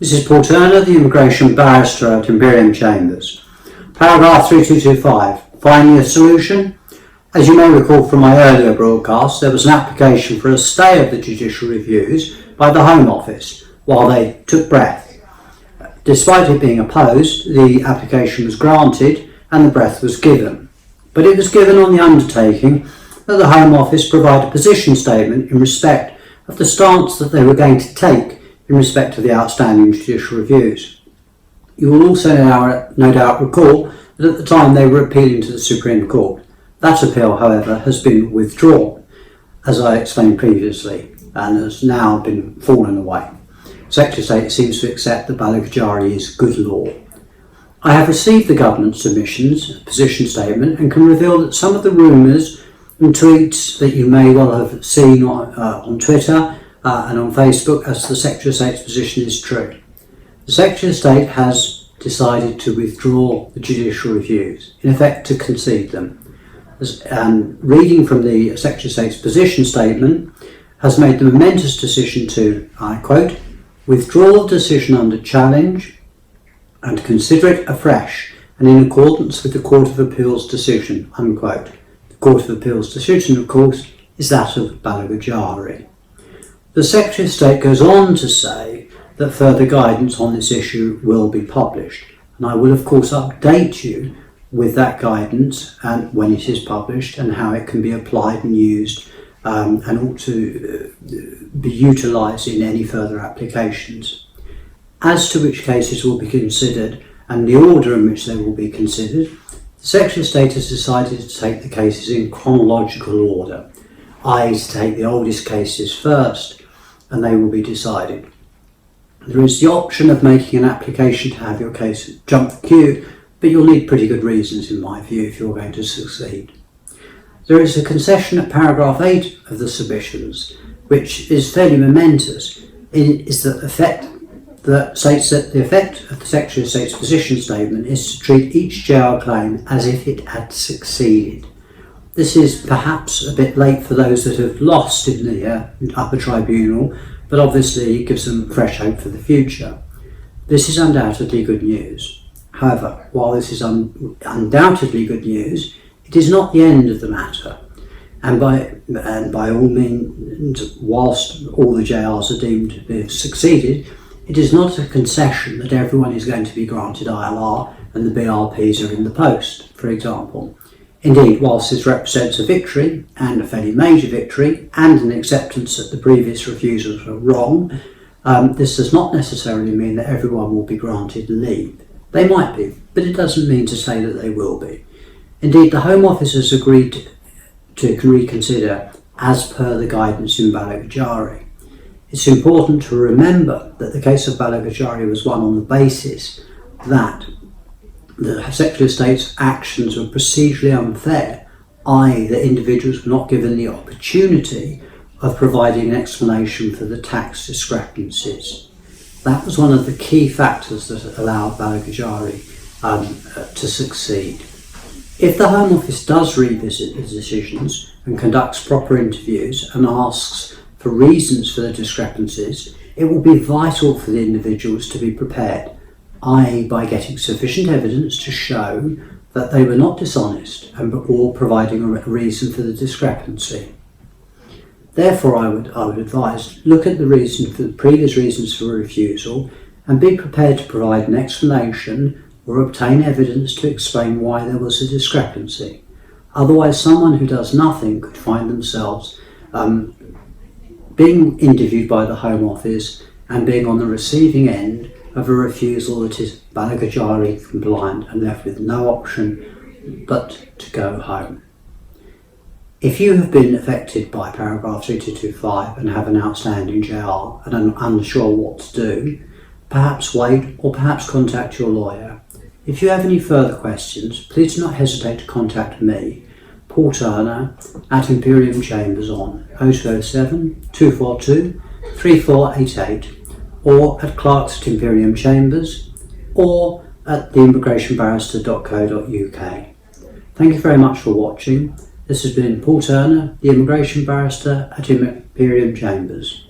This is Paul Turner, the immigration barrister at Imperium Chambers. Paragraph 3225. Finding a solution. As you may recall from my earlier broadcast, there was an application for a stay of the judicial reviews by the Home Office while they took breath. Despite it being opposed, the application was granted and the breath was given. But it was given on the undertaking that the Home Office provide a position statement in respect of the stance that they were going to take in respect of the outstanding judicial reviews. You will also no doubt recall that at the time they were appealing to the Supreme Court. That appeal, however, has been withdrawn, as I explained previously, and has now been fallen away. Secretary of State seems to accept that Balajigari is good law. I have received the government submissions, position statement, and can reveal that some of the rumours and tweets that you may well have seen on Twitter and on Facebook as the Secretary of State's position is true. The Secretary of State has decided to withdraw the judicial reviews, in effect to concede them. And reading from the Secretary of State's position statement, has made the momentous decision to, I quote, withdraw the decision under challenge and consider it afresh and in accordance with the Court of Appeal's decision, unquote. The Court of Appeal's decision, of course, is that of Balajigari. The Secretary of State goes on to say that further guidance on this issue will be published, and I will of course update you with that guidance and when it is published and how it can be applied and used and ought to be utilised in any further applications. As to which cases will be considered and the order in which they will be considered, the Secretary of State has decided to take the cases in chronological order, i.e. to take the oldest cases first, and they will be decided. There is the option of making an application to have your case jump the queue, but you'll need pretty good reasons in my view if you're going to succeed. There is a concession at paragraph 8 of the submissions, which is fairly momentous. It is that states that the effect of the Secretary of State's position statement is to treat each JR claim as if it had succeeded. This is perhaps a bit late for those that have lost in the upper tribunal, but obviously it gives them fresh hope for the future. This is undoubtedly good news. However, while this is undoubtedly good news, it is not the end of the matter. And by all means, whilst all the JRs are deemed to have succeeded, it is not a concession that everyone is going to be granted ILR and the BRPs are in the post, for example. Indeed, whilst this represents a victory, and a fairly major victory, and an acceptance that the previous refusals were wrong, this does not necessarily mean that everyone will be granted leave. They might be, but it doesn't mean to say that they will be. Indeed, the Home Office has agreed to reconsider as per the guidance in Balajigari. It's important to remember that the case of Balajigari was won on the basis that the Secretary of State's actions were procedurally unfair, i.e. that individuals were not given the opportunity of providing an explanation for the tax discrepancies. That was one of the key factors that allowed Balajigari to succeed. If the Home Office does revisit the decisions and conducts proper interviews and asks for reasons for the discrepancies, it will be vital for the individuals to be prepared, i.e. by getting sufficient evidence to show that they were not dishonest or providing a reason for the discrepancy. Therefore, I would advise, look at the previous reasons for refusal and be prepared to provide an explanation or obtain evidence to explain why there was a discrepancy. Otherwise, someone who does nothing could find themselves being interviewed by the Home Office and being on the receiving end of a refusal that is Balajigari compliant and left with no option but to go home. If you have been affected by paragraph 3225 and have an outstanding JR and are unsure what to do, perhaps wait or perhaps contact your lawyer. If you have any further questions, please do not hesitate to contact me, Paul Turner, at Imperium Chambers on 0207 242 3488 or at Clerks at Imperium Chambers or at theimmigration.barrister.co.uk. Thank you very much for watching. This has been Paul Turner, the Immigration Barrister at Imperium Chambers.